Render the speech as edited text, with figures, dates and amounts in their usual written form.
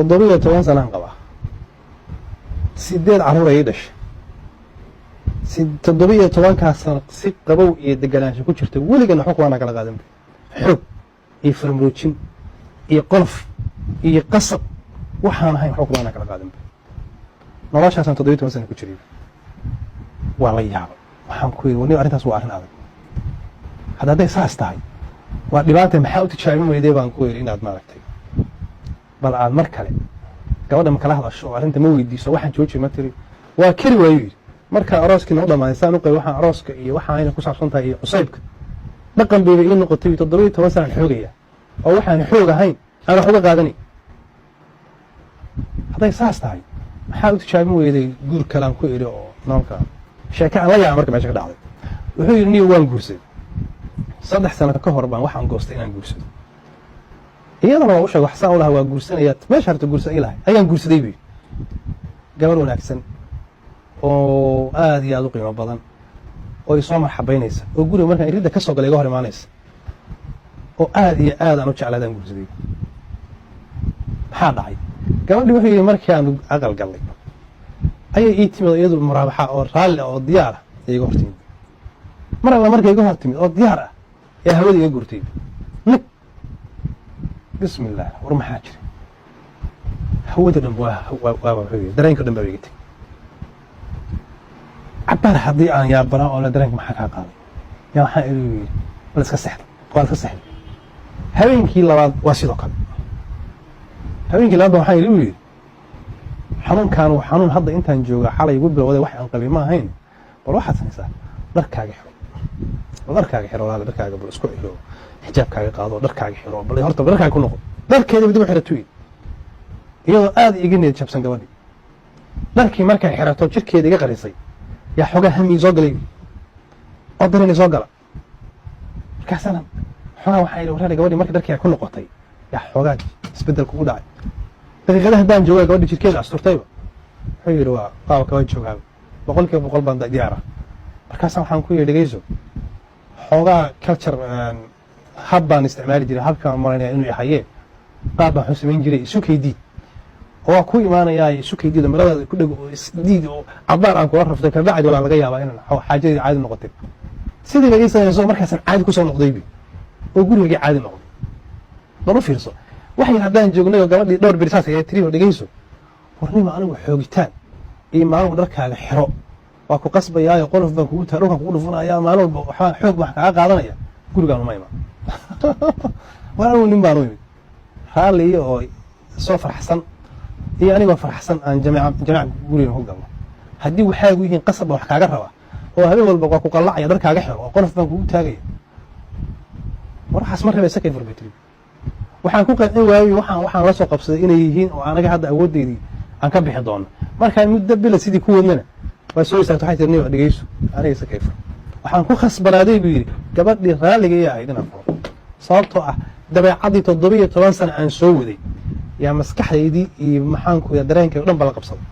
تضربية توان سنة قبا سيدين عرورة يدش تضربية توان كاسر سيد قبو يدقلانش كوشرت ولقى إنه حكم أنا كلا قادم حب يفرمروتشين يقلف يقصب وحنا هاي حكم أنا كلا قادم نراش عشان تضربية توان سنة كوشري والله يعب وحنا كوير وني أرنت أسوأ أرن هذا هذا ده ساس تاعي ودبعته محاولة تشايمون ويدي بان كوير إن أدمارك بل aan mar kale gabadha ma kala hadasho arinta ma weydiiso waxaan jooji ma tiri waa kari waayay marka arooskii noo dhamaystaan u qey waxaan arooska iyo waxaan ay ku saabsan tahay cusaybka dhaqan bay in noqotay 17 sano xoogaya oo waxaan xoog ahayn aan wax uga qaadanay haday saas tahay maxaa u tijaabin weeday guur kale aan ku iri oo noolka sheeka aan la yaab marka meesha ka dhacday wuxuu yiri waan guursaday 3 sano ka hor baan waxaan goostay inaan guursado iyadana waa u sheeg wax saan u lahaa waa guursanayaad meesha harta guursan ilahay ayaan guursaday bi gabar wanaagsan oo aad iyo aad u qiimo badan oo ay soo marxabaynaysa oo guriga markaan iridda ka soo galay iga hor imaanaysa oo aad iyo aad aan u jeclaadaan guursaday maxaa dhacay gabadhii wuxuu yidhi markii aan aqal gallay ayay ii timid iyadu muraabaxa oo raalli oo diyaar ah ee iga hortimid mar alla markay iga hortimid oo diyaar ah ee hawada iga gurtay بسم الله ورم حاجر هو ده درينك دم بيجتك عبار حدي أنا يا براء ولا درينك ما حكى قال يا حائل ولا سكسحت قال سكسحت هبين كيلا واسيد قال هبين كيلا ده حائل يقول حنون كانوا حنون هذا أنت نجوا حلا يقول بالوضع واحد أنقل ما هين بروح حسنسا دركاج حلو دركاج حلو هذا دركاج بالأسبوع حلو xijaabkaaga qaado dharkaaga xiro bal horta dharkaaga ku noqo dharkeeda dib u xiratuy iyadoo aad iga niyad jabsan gabadhi dharkii markay xirato jirkeeda iga qarisay yaa xogaa hami soo galay oo dareen soo gala markaasana xogaa waxay leedahay gabadhi markay dharkii ku noqotay yaa xogaa isbedel kugu dhacay daqiiqadaha daan joogay gabadhi jirkeeda asturtayba wuxuu yiri waa qaab ka joogaa boqolkiiba baan diyaara markaasana waxaan ku yeedhigayso xogaa culture habbaan isticmaali jiray habkaan marinaya inuu yahay qaab baan xusuumin jiray isu keydii oo ku imaanaya isu keydii marada ku dhago isdiid oo cabaar aan ku rafto ka bacdi wala laga yaabaa in xaajadii caadi noqotay sidii laga sameeyo markaas caadi ku soo noqday oo guriga caadi noqday laba fiirso waxay hadaan joognay oo gabadhii dhowr bir saas ay tiriyo dhigayso warnimo anigu xoogitaan iyo maalmo dharkaaga xiro waa ku qasbayaa qolof baan kugu taaro kan kugu dhufanaya maalmo waxa xoog wax ka qaadanaya guriga ma iman وأنا نبى نوي حالي أو سوف فرحسن يعني ما فرحسن عن جماعة قولين هو قبل هدي وحاجة ويجي قصب وحكي جربه وهذا هو البقاء وقلع يدرك على جحر وقلف بنقول تاجي وراح أسمر بسكين في البيت وحنكون كان إيه وحن راسه قبض إنه يجين وأنا قاعد أود دي عن كم بحضان ما كان مدبل سيدي كون لنا بس هو يستحق حيث النيو دقيسه أنا يسكيف وحنكون خس بلادي بيري قبل لي رالي جاي عيدنا sababtoo ah dabeecadii 17 sano aan soo waday yaa maskaxdaydii iyo maxaan ku dareenkay dhan bal qabsaday